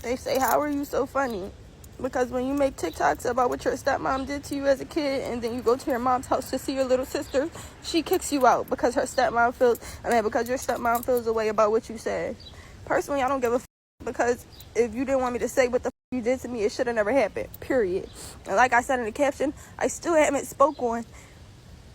They say, how are you so funny? Because when you make TikToks about what your stepmom did to you as a kid, and then you go to your mom's house to see your little sister, she kicks you out because because your stepmom feels a way about what you said. Personally, I don't give a because if you didn't want me to say what the you did to me, it should have never happened, period. And like I said in the caption, I still haven't spoke on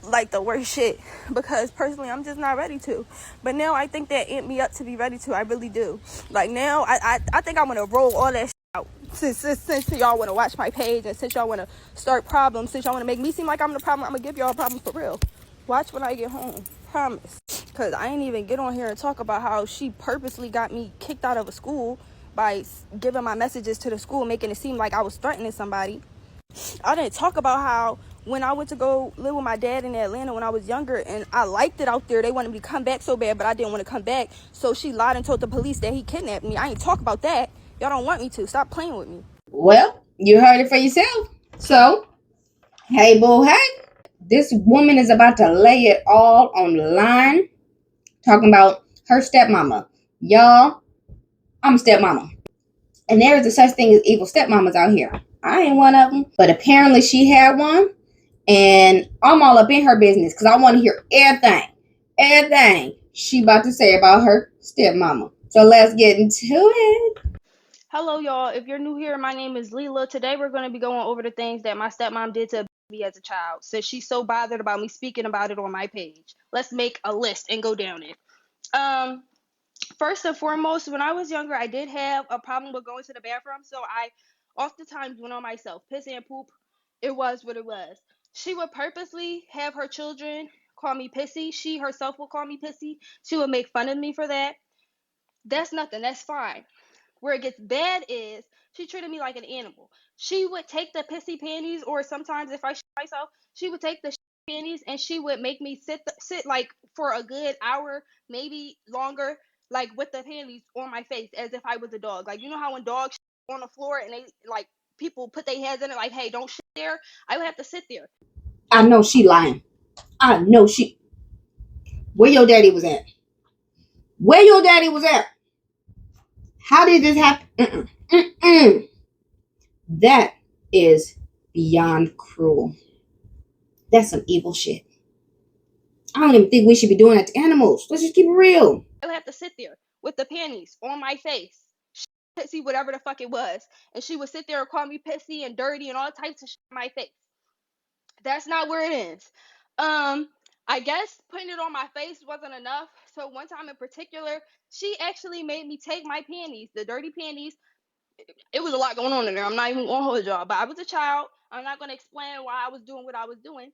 like the worst shit because personally I'm just not ready to. But now I think that amped me up to be ready to. I really do. Like now I think I want to roll all that shit out since y'all want to watch my page, and since y'all want to start problems, since y'all want to make me seem like I'm the problem, I'm gonna give y'all a problem for real. Watch when I get home, promise. Because I ain't even get on here and talk about how she purposely got me kicked out of a school by giving my messages to the school, making it seem like I was threatening somebody. I didn't talk about how when I went to go live with my dad in Atlanta when I was younger and I liked it out there, they wanted me to come back so bad, but I didn't want to come back. So she lied and told the police that he kidnapped me. I ain't talk about that. Y'all don't want me to. Stop playing with me. Well, you heard it for yourself. So, hey, boo, hey. This woman is about to lay it all on the line, talking about her stepmama. Y'all, I'm a stepmama. And there is a such thing as evil stepmamas out here. I ain't one of them. But apparently she had one. And I'm all up in her business because I want to hear everything she about to say about her stepmama. So let's get into it. Hello, y'all. If you're new here, my name is Leela. Today we're going to be going over the things that my stepmom did to me as a child, since she's so bothered about me speaking about it on my page. Let's make a list and go down it. Um, First and foremost, when I was younger, I did have a problem with going to the bathroom, so I oftentimes went on myself, piss and poop. It was what it was. She would purposely have her children call me pissy. She herself would call me pissy. She would make fun of me for that. That's nothing. That's fine. Where it gets bad is she treated me like an animal. She would take the pissy panties, or sometimes if I shit myself, she would take the panties and she would make me sit like for a good hour, maybe longer, like with the panties on my face as if I was a dog. Like, you know how when dogs shit on the floor and they like people put their heads in it like, hey, don't shit there. I would have to sit there. I know she lying. I know she. Where your daddy was at? Where your daddy was at? How did this happen? That is beyond cruel. That's some evil shit. I don't even think we should be doing that to animals. Let's just keep it real. I would have to sit there with the panties on my face. Pissy, whatever the fuck it was. And she would sit there and call me pissy and dirty and all types of shit on my face. That's not where it is. Um, I guess putting it on my face wasn't enough. So one time in particular, she actually made me take my panties, the dirty panties. It was a lot going on in there. I'm not even gonna hold y'all, but I was a child. I'm not gonna explain why I was doing what I was doing.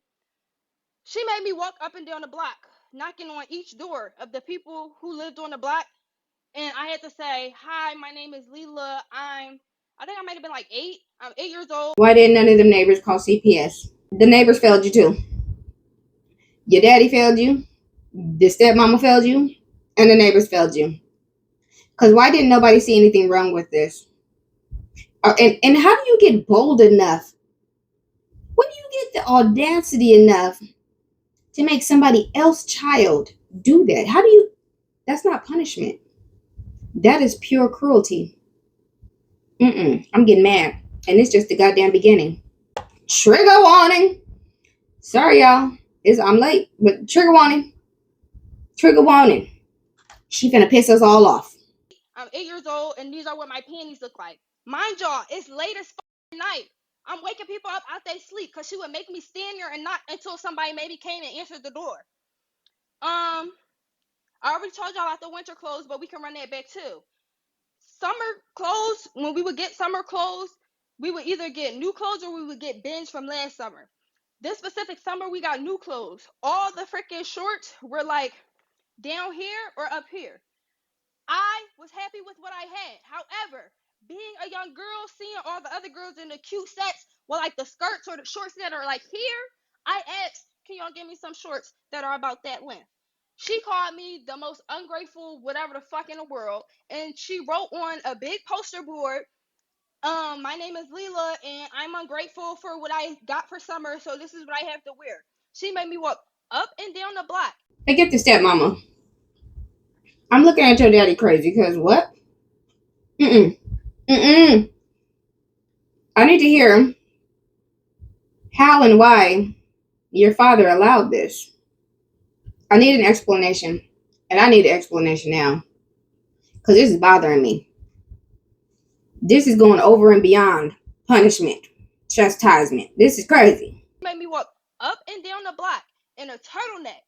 She made me walk up and down the block, knocking on each door of the people who lived on the block, and I had to say, "Hi, my name is Leela. I think I might have been like 8. I'm 8 years old." Why didn't none of them neighbors call CPS? The neighbors failed you too. Your daddy failed you. The stepmama failed you. And the neighbors failed you. Because why didn't nobody see anything wrong with this? And how do you get bold enough? When do you get the audacity enough to make somebody else's child do that? How do you? That's not punishment. That is pure cruelty. I'm getting mad. And it's just the goddamn beginning. Trigger warning. Sorry, y'all. I'm late, but trigger warning. Trigger warning. She finna piss us all off. I'm 8 years old, and these are what my panties look like. Mind y'all, it's late as night. I'm waking people up out they sleep because she would make me stand there and not until somebody maybe came and answered the door. I already told y'all about the winter clothes, but we can run that back too. Summer clothes, when we would get summer clothes, we would either get new clothes or we would get bins from last summer. This specific summer, we got new clothes. All the freaking shorts were like down here or up here. I was happy with what I had. However, being a young girl, seeing all the other girls in the cute sets with like the skirts or the shorts that are like here, I asked, can y'all give me some shorts that are about that length? She called me the most ungrateful whatever the fuck in the world, and she wrote on a big poster board, my name is Leela and I'm ungrateful for what I got for summer, so this is what I have to wear. She made me walk up and down the block. Hey, get the stepmama. I'm looking at your daddy crazy because what? Mm-mm. I need to hear how and why your father allowed this. I need an explanation. And I need an explanation now. Because this is bothering me. This is going over and beyond punishment, chastisement. This is crazy. Made me walk up and down the block in a turtleneck.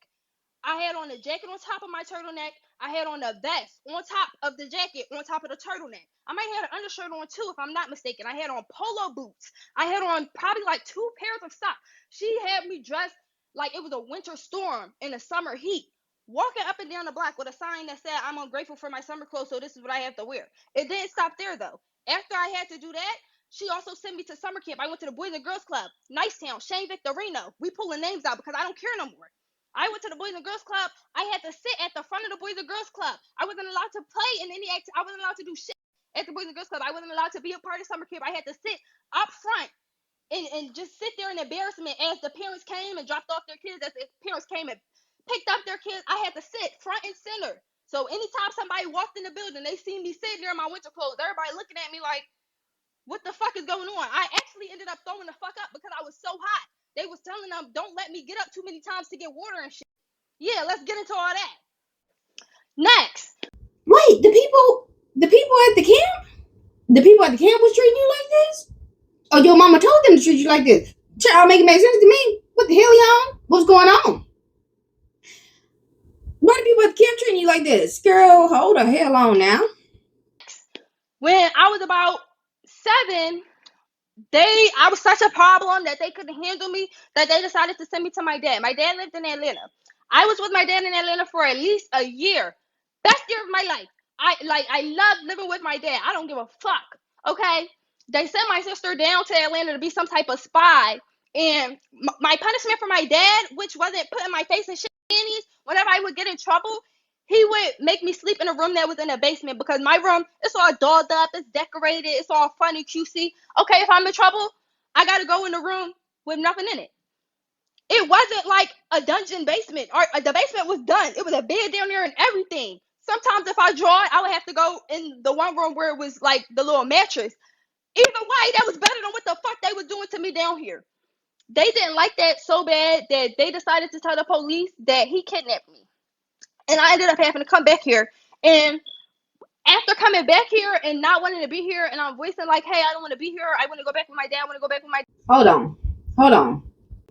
I had on a jacket on top of my turtleneck. I had on a vest on top of the jacket, on top of the turtleneck. I might have had an undershirt on too, if I'm not mistaken. I had on polo boots. I had on probably like 2 pairs of socks. She had me dressed like it was a winter storm in the summer heat, walking up and down the block with a sign that said, "I'm ungrateful for my summer clothes, so this is what I have to wear." It didn't stop there though. After I had to do that, she also sent me to summer camp. I went to the Boys and Girls Club, Nicetown, Shane Victorino. We pulling names out because I don't care no more. I went to the Boys and Girls Club. I had to sit at the front of the Boys and Girls Club. I wasn't allowed to play in any act. I wasn't allowed to do shit at the Boys and Girls Club. I wasn't allowed to be a part of summer camp. I had to sit up front and just sit there in embarrassment as the parents came and dropped off their kids, as the parents came and picked up their kids. I had to sit front and center. So anytime somebody walked in the building, they see me sitting there in my winter clothes. Everybody looking at me like, what the fuck is going on? I actually ended up throwing the fuck up because I was so hot. They was telling them, don't let me get up too many times to get water and shit. Yeah, let's get into all that. Next. Wait, the people at the camp? The people at the camp was treating you like this? Oh, your mama told them to treat you like this. Child, make it make sense to me. What the hell, y'all? What's going on? Why do people at the camp treating you like this? Girl, hold the hell on now. When I was about 7, I was such a problem that they couldn't handle me that they decided to send me to my dad. My dad lived in Atlanta. I was with my dad in Atlanta for at least a year. Best year of my life. I love living with my dad. I don't give a fuck. Okay? They sent my sister down to Atlanta to be some type of spy. And my punishment for my dad, which wasn't putting my face in shit panties, whenever I would get in trouble, he would make me sleep in a room that was in the basement because my room, it's all dolled up, it's decorated, it's all funny, cutesy. Okay, if I'm in trouble, I gotta go in the room with nothing in it. It wasn't like a dungeon basement, or the basement was done. It was a bed down there and everything. Sometimes if I draw it, I would have to go in the one room where it was like the little mattress. Either way, that was better than what the fuck they was doing to me down here. They didn't like that so bad that they decided to tell the police that he kidnapped me. And I ended up having to come back here. And after coming back here and not wanting to be here, and I'm voicing like, hey, I don't want to be here. I want to go back with my dad. I want to go back with my. Hold on.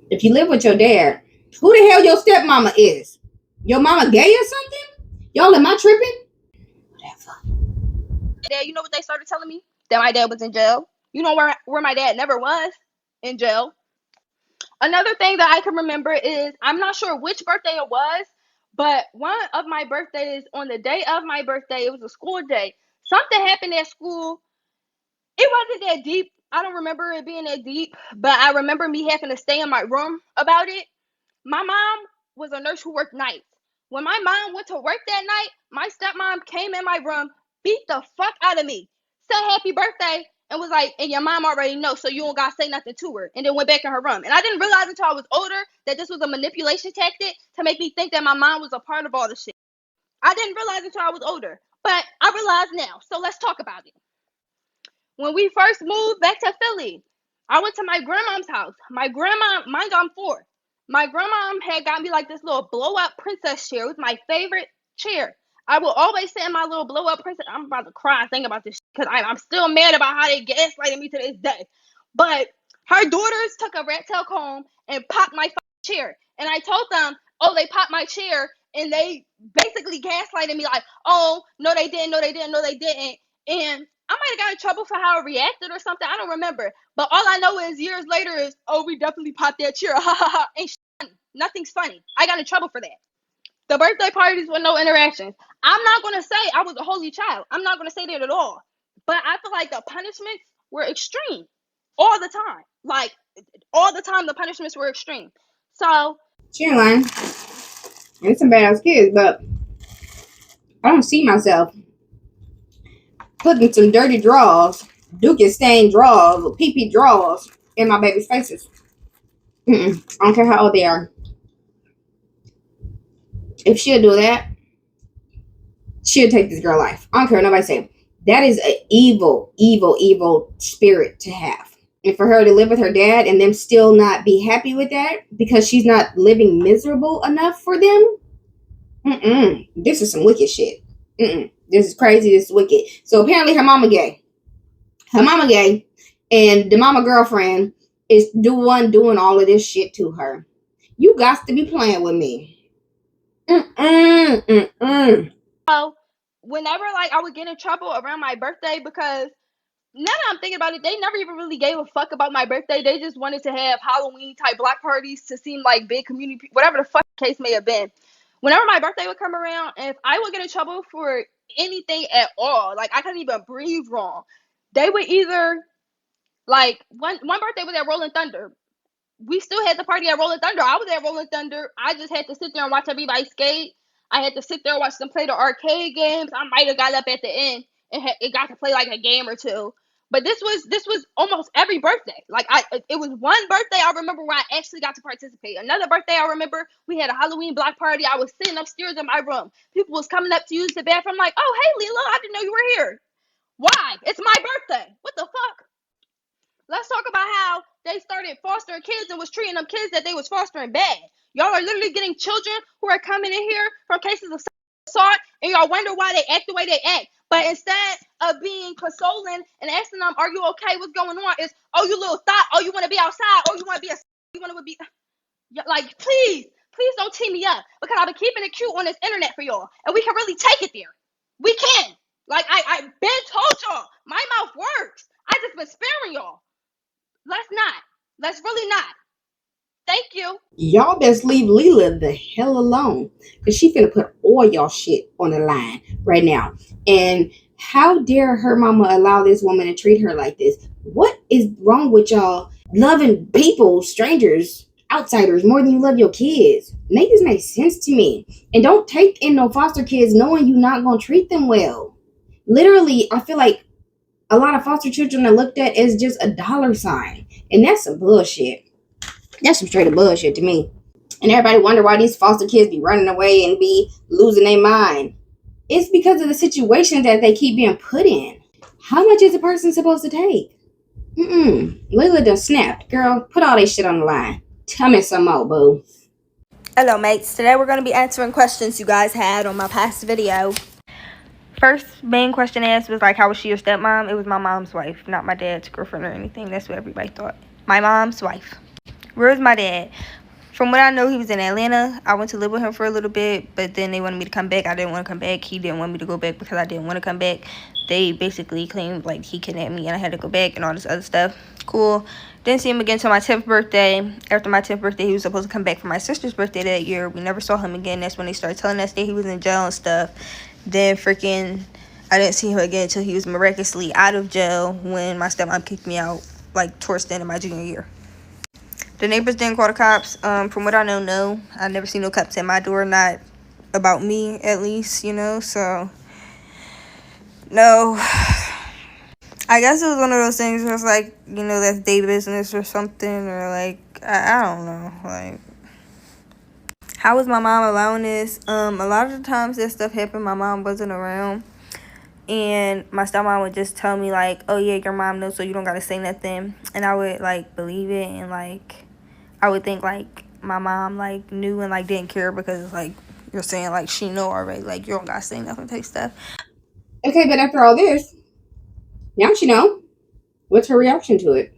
If you live with your dad, who the hell your stepmama is? Your mama gay or something? Y'all, am I tripping? Whatever. Dad, you know what they started telling me? That my dad was in jail. You know where my dad never was? In jail. Another thing that I can remember is, I'm not sure which birthday it was, but one of my birthdays, on the day of my birthday, it was a school day. Something happened at school. It wasn't that deep. I don't remember it being that deep, but I remember me having to stay in my room about it. My mom was a nurse who worked nights. When my mom went to work that night, my stepmom came in my room, beat the fuck out of me, said happy birthday, and was like, and your mom already knows, so you don't gotta say nothing to her, and then went back in her room. And I didn't realize until I was older that this was a manipulation tactic to make me think that my mom was a part of all the shit. I didn't realize until I was older, but I realize now, so let's talk about it. When we first moved back to Philly, I went to my grandma's house. My grandma, mind you, I'm 4. My grandma had got me like this little blow up princess chair. It was my favorite chair. I will always sit in my little blow up princess. I'm about to cry thinking about this because I'm still mad about how they gaslighted me to this day. But her daughters took a rat tail comb and popped my chair. And I told them, oh, they popped my chair. And they basically gaslighted me like, oh, no, they didn't, no, they didn't, no, they didn't. And I might have got in trouble for how I reacted or something. I don't remember. But all I know is years later is, oh, we definitely popped that chair. Ha ha ha. Ain't funny. Nothing's funny. I got in trouble for that. The birthday parties with no interactions. I'm not going to say I was a holy child. I'm not going to say that at all. But I feel like the punishments were extreme all the time. Like, all the time the punishments were extreme. So. She ain't lying. It's some badass kids, but I don't see myself putting some dirty drawers, dookie stained drawers, or pee-pee drawers in my baby's faces. I don't care how old they are. If she'll do that, she'll take this girl life. I don't care what nobody say. That is an evil spirit to have. And for her to live with her dad and them still not be happy with that because she's not living miserable enough for them. This is some wicked shit. This is crazy. This is wicked. So apparently her mama gay. Her mama gay. And the mama girlfriend is doing all of this shit to her. You got to be playing with me. So whenever like I would get in trouble around my birthday, because now that I'm thinking about it, they never even really gave a fuck about my birthday. They just wanted to have Halloween type block parties to seem like big community, whatever the fuck the case may have been. Whenever my birthday would come around, if I would get in trouble for anything at all, like I couldn't even breathe wrong, they would either like one birthday was at Rolling Thunder. We still had the party at Rolling Thunder. I was at Rolling Thunder. I just had to sit there and watch everybody skate. I had to sit there and watch them play the arcade games. I might have got up at the end and it got to play like a game or two. But this was almost every birthday. Like it was one birthday I remember where I actually got to participate. Another birthday I remember we had a Halloween block party. I was sitting upstairs in my room. People was coming up to use the bathroom. I'm like, oh hey Lila, I didn't know you were here. Why? It's my birthday. What the fuck? Let's talk about how they started fostering kids and was treating them kids that they was fostering bad. Y'all are literally getting children who are coming in here from cases of assault, and y'all wonder why they act the way they act. But instead of being consoling and asking them, "Are you okay? What's going on?" is, "Oh, you little thought. Oh, you want to be outside. Oh, you want to be a. You want to be." Like, please don't tee me up because I've been keeping it cute on this internet for y'all, and we can really take it there. We can. Like I been told y'all, my mouth works. I just been sparing y'all. Let's not. Let's really not. Thank you. Y'all best leave Leela the hell alone. Because she finna put all y'all shit on the line right now. And how dare her mama allow this woman to treat her like this? What is wrong with y'all loving people, strangers, outsiders, more than you love your kids? Make this make sense to me. And don't take in no foster kids knowing you're not going to treat them well. Literally, I feel like a lot of foster children are looked at as just a dollar sign. And that's some bullshit. That's some straight up bullshit to me. And everybody wonder why these foster kids be running away and be losing their mind. It's because of the situation that they keep being put in. How much is a person supposed to take? Lila done snapped. Girl, put all that shit on the line. Tell me some more, boo. Hello, mates. Today we're going to be answering questions you guys had on my past video. First main question asked was like, how was she your stepmom? It was my mom's wife, not my dad's girlfriend or anything. That's what everybody thought. My mom's wife. Where's my dad? From what I know, he was in Atlanta. I went to live with him for a little bit, but then they wanted me to come back. I didn't want to come back. He didn't want me to go back because I didn't want to come back. They basically claimed like he kidnapped me and I had to go back and all this other stuff. Cool. Didn't see him again until my 10th birthday. After my 10th birthday, he was supposed to come back for my sister's birthday that year. We never saw him again. That's when they started telling us that he was in jail and stuff. Then freaking, I didn't see him again until he was miraculously out of jail when my stepmom kicked me out, like towards the end of my junior year. The neighbors didn't call the cops. From what I know, no. I never seen no cops at my door, not about me, at least, you know, so, no. I guess it was one of those things where it's like, you know, that's day business or something, or like, I don't know, like, how was my mom allowing this? A lot of the times that stuff happened, my mom wasn't around, and my stepmom would just tell me, like, oh, yeah, your mom knows, so you don't gotta say nothing, and I would, like, believe it, and, like, I would think, like, my mom, like, knew and, like, didn't care because, like, you're saying, like, she know already. Like, you don't gotta say nothing type stuff. Okay, but after all this, now she know. What's her reaction to it?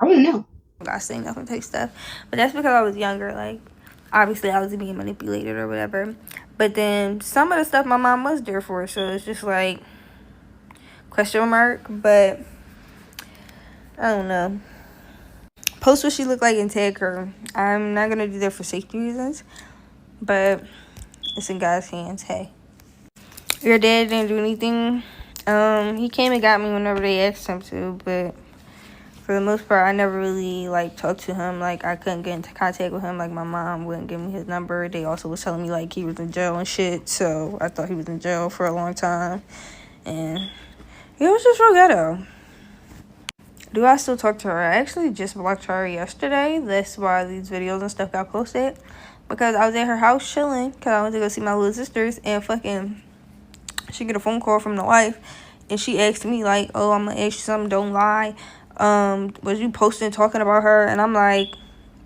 I want to know. You don't gotta say nothing type stuff. But that's because I was younger. Like, obviously, I was being manipulated or whatever. But then some of the stuff my mom was there for. So it's just, like, question mark. But I don't know. Post what she looked like and tag her. I'm not going to do that for safety reasons. But it's in God's hands. Hey. Your dad didn't do anything. He came and got me whenever they asked him to. But for the most part, I never really, like, talked to him. Like, I couldn't get into contact with him. Like, my mom wouldn't give me his number. They also was telling me, like, he was in jail and shit. So I thought he was in jail for a long time. And he was just real ghetto. Do I still talk to her? I actually just blocked her yesterday. That's why these videos and stuff got posted. Because I was at her house chilling. Because I went to go see my little sisters. And fucking, she get a phone call from the wife, and she asked me like, "Oh, I'm gonna ask you something. Don't lie. Was you posting talking about her?" And I'm like,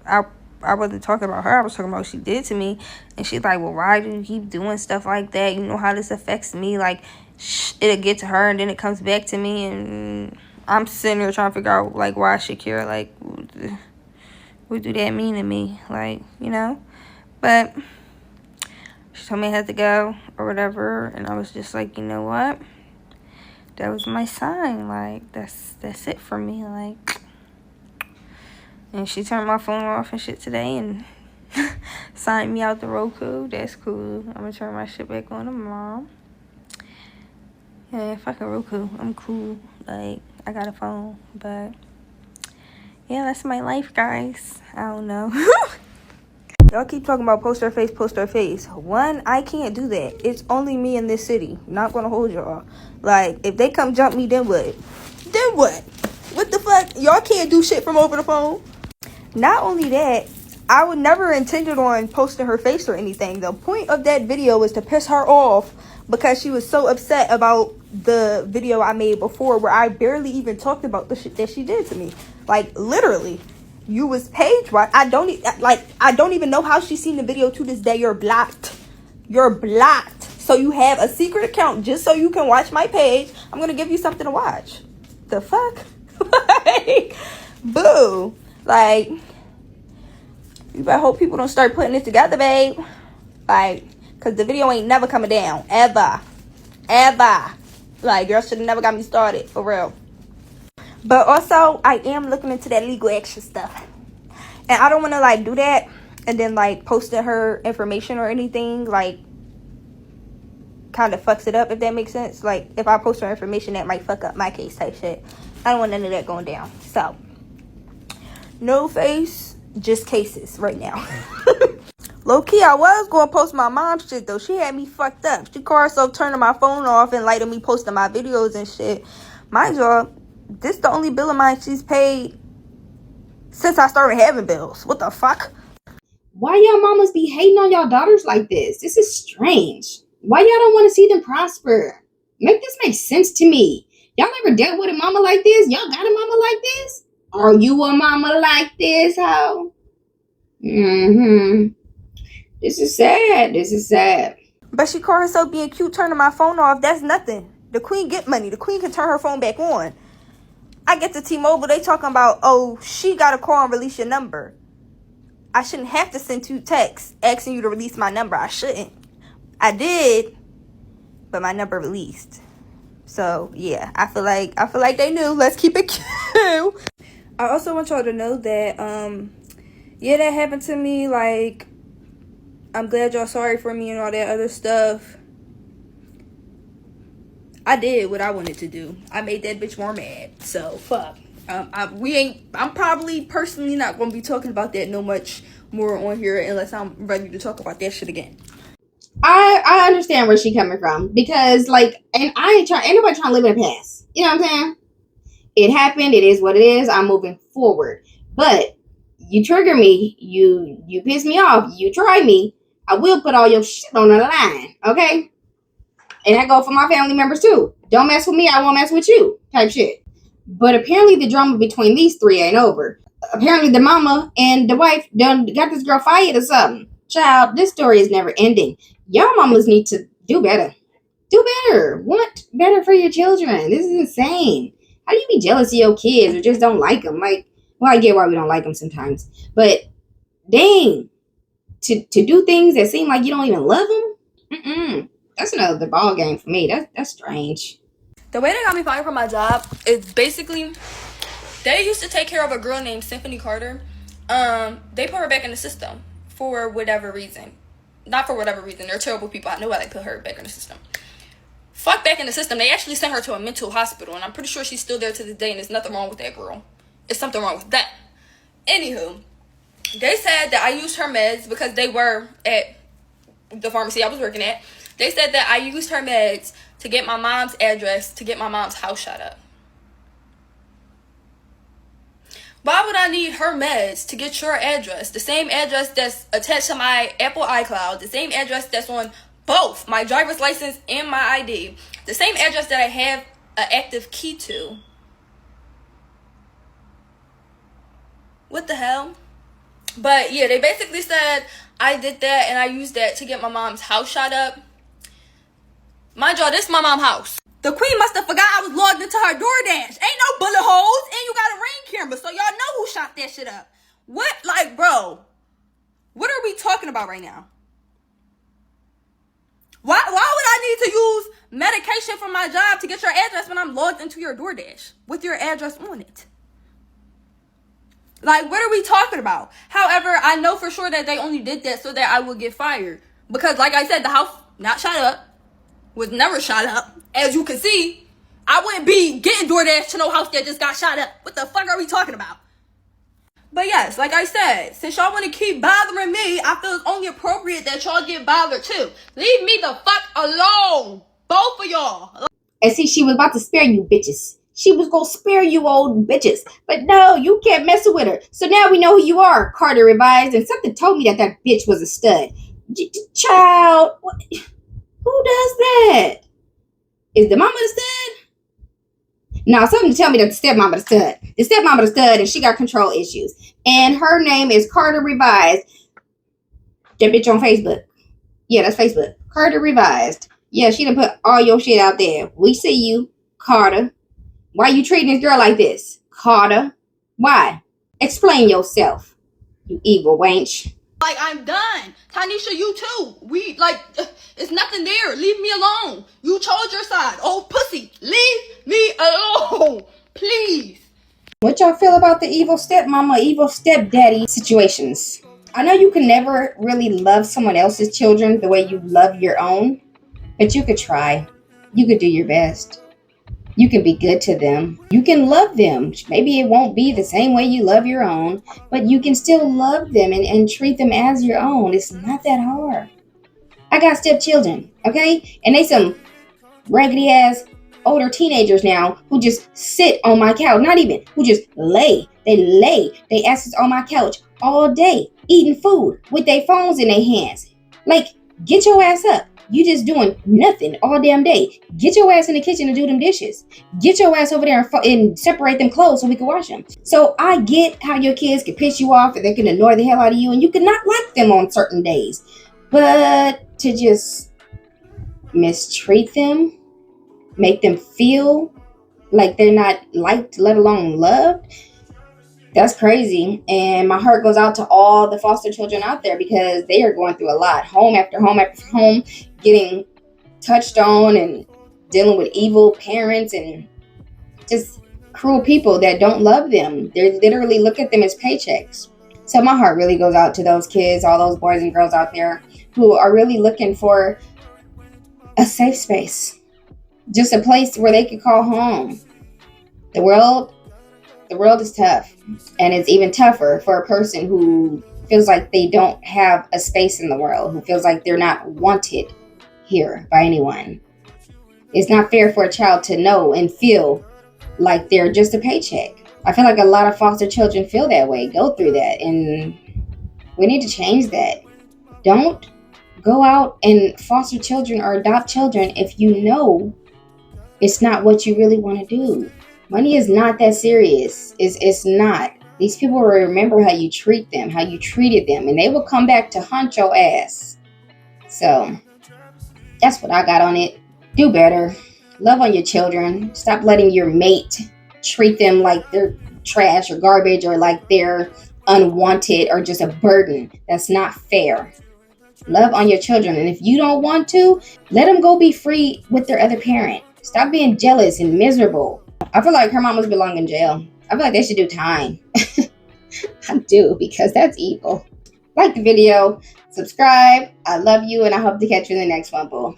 I wasn't talking about her. I was talking about what she did to me. And she's like, "Well, why do you keep doing stuff like that? You know how this affects me. Like, it'll get to her, and then it comes back to me." And I'm sitting here trying to figure out like why I should care. Like, what do that mean to me? Like, you know. But she told me I had to go or whatever, and I was just like, you know what? That was my sign. Like, that's it for me. Like, and she turned my phone off and shit today and signed me out the Roku. That's cool. I'm gonna turn my shit back on tomorrow. Yeah, fucking Roku. I'm cool. Like, I got a phone, but yeah, that's my life, guys. I don't know. Y'all keep talking about post her face, post her face. One, I can't do that. It's only me in this city. Not gonna hold y'all. Like, if they come jump me, then what? Then what? What the fuck? Y'all can't do shit from over the phone. Not only that, I would never intended on posting her face or anything. The point of that video was to piss her off because she was so upset about the video I made before where I barely even talked about the shit that she did to me. Like, literally. You was page watch. I don't even know how she seen the video to this day. You're blocked. You're blocked. So you have a secret account just so you can watch my page. I'm gonna give you something to watch. The fuck? Like, boo. Like, you better hope people don't start putting it together, babe. Like, cause the video ain't never coming down. Ever. Like, girl should have never got me started. For real. But also, I am looking into that legal action stuff. And I don't want to, like, do that and then, like, posting her information or anything, like, kind of fucks it up, if that makes sense. Like, if I post her information, that might fuck up my case type shit. I don't want none of that going down. So, no face, just cases right now. Low-key, I was going to post my mom's shit, though. She had me fucked up. She called herself turning my phone off and letting me posting my videos and shit. Mind y'all, this the only bill of mine she's paid since I started having bills. What the fuck? Why y'all mamas be hating on y'all daughters like this? This is strange. Why y'all don't want to see them prosper? Make this make sense to me. Y'all ever dealt with a mama like this? Y'all got a mama like this? Are you a mama like this, ho? This is sad. This is sad. But she called herself being cute, turning my phone off. That's nothing. The queen get money. The queen can turn her phone back on. I get to T-Mobile, they talking about, oh, she got to call and release your number. I shouldn't have to send you texts asking you to release my number. I shouldn't. I did, but my number released. So, yeah, I feel like they knew. Let's keep it cute. I also want y'all to know that, yeah, that happened to me. Like, I'm glad y'all sorry for me and all that other stuff. I did what I wanted to do. I made that bitch more mad. So, fuck. I'm probably personally not going to be talking about that no much more on here unless I'm ready to talk about that shit again. I understand where she coming from because, like, and ain't nobody trying to live in the past. You know what I'm saying? It happened. It is what it is. I'm moving forward. But you trigger me. You piss me off. You try me. I will put all your shit on the line. Okay? And that go for my family members too. Don't mess with me, I won't mess with you. Type shit. But apparently the drama between these three ain't over. Apparently the mama and the wife done got this girl fired or something. Child, this story is never ending. Y'all mamas need to do better. Do better. Want better for your children. This is insane. How do you be jealous of your kids or just don't like them? Like, well, I get why we don't like them sometimes. But dang. To do things that seem like you don't even love them? That's another ball game for me. That's strange. The way they got me fired from my job is basically, they used to take care of a girl named Symphony Carter. They put her back in the system for whatever reason. Not for whatever reason. They're terrible people. I know why they put her back in the system. Fuck back in the system. They actually sent her to a mental hospital, and I'm pretty sure she's still there to this day, and there's nothing wrong with that girl. There's something wrong with that. Anywho, they said that I used her meds because they were at the pharmacy I was working at. They said that I used her meds to get my mom's address, to get my mom's house shut up. Why would I need her meds to get your address? The same address that's attached to my Apple iCloud, the same address that's on both my driver's license and my ID. The same address that I have an active key to. What the hell? But yeah, they basically said I did that and I used that to get my mom's house shot up. Mind y'all, this is my mom's house. The queen must have forgot I was logged into her DoorDash. Ain't no bullet holes, and you got a ring camera, so y'all know who shot that shit up. What? Like, bro, what are we talking about right now? Why would I need to use medication from my job to get your address when I'm logged into your DoorDash with your address on it? Like, what are we talking about? However, I know for sure that they only did that so that I would get fired. Because, like I said, the house not shot up. Was never shot up. As you can see, I wouldn't be getting DoorDash to no house that just got shot up. What the fuck are we talking about? But yes, like I said, since y'all want to keep bothering me, I feel it's only appropriate that y'all get bothered too. Leave me the fuck alone. Both of y'all. And see, she was about to spare you bitches. She was going to spare you old bitches. But no, you can't mess with her. So now we know who you are, Carter Revised. And something told me that bitch was a stud. Child, what? Who does that? Is the mama the stud? No, something to tell me that the stepmama the stud. The stepmama the stud and she got control issues. And her name is Carter Revised. That bitch on Facebook. Yeah, that's Facebook. Carter Revised. Yeah, she done put all your shit out there. We see you, Carter. Why you treating this girl like this? Carter. Why? Explain yourself, you evil wench. Like, I'm done. Tanisha, you too. It's nothing there. Leave me alone. You chose your side. Oh, pussy. Leave me alone. Please. What y'all feel about the evil stepmama, evil stepdaddy situations? I know you can never really love someone else's children the way you love your own, but you could try. You could do your best. You can be good to them. You can love them. Maybe it won't be the same way you love your own, but you can still love them and treat them as your own. It's not that hard. I got stepchildren, okay? And they some raggedy ass older teenagers now who just sit on my couch. Not even, who just lay. They lay. They asses on my couch all day, eating food with their phones in their hands. Like, get your ass up. You just doing nothing all damn day. Get your ass in the kitchen and do them dishes. Get your ass over there and separate them clothes so we can wash them. So I get how your kids can piss you off and they can annoy the hell out of you and you can not like them on certain days. But to just mistreat them, make them feel like they're not liked, let alone loved, that's crazy. And my heart goes out to all the foster children out there because they are going through a lot. Home after home after home, getting touched on and dealing with evil parents and just cruel people that don't love them. They literally look at them as paychecks. So my heart really goes out to those kids, all those boys and girls out there who are really looking for a safe space. Just a place where they could call home. The world is tough, and it's even tougher for a person who feels like they don't have a space in the world, who feels like they're not wanted here by anyone. It's not fair for a child to know and feel like they're just a paycheck. I feel like a lot of foster children feel that way, go through that, and we need to change that. Don't go out and foster children or adopt children if you know it's not what you really want to do. Money is not that serious. It's not. These people will remember how you treat them, how you treated them, and they will come back to haunt your ass. So that's what I got on it. Do better. Love on your children. Stop letting your mate treat them like they're trash or garbage or like they're unwanted or just a burden. That's not fair. Love on your children. And if you don't want to, let them go be free with their other parent. Stop being jealous and miserable. I feel like her mamas belong in jail. I feel like they should do time. I do, because that's evil. Like the video, subscribe. I love you, and I hope to catch you in the next one, boo.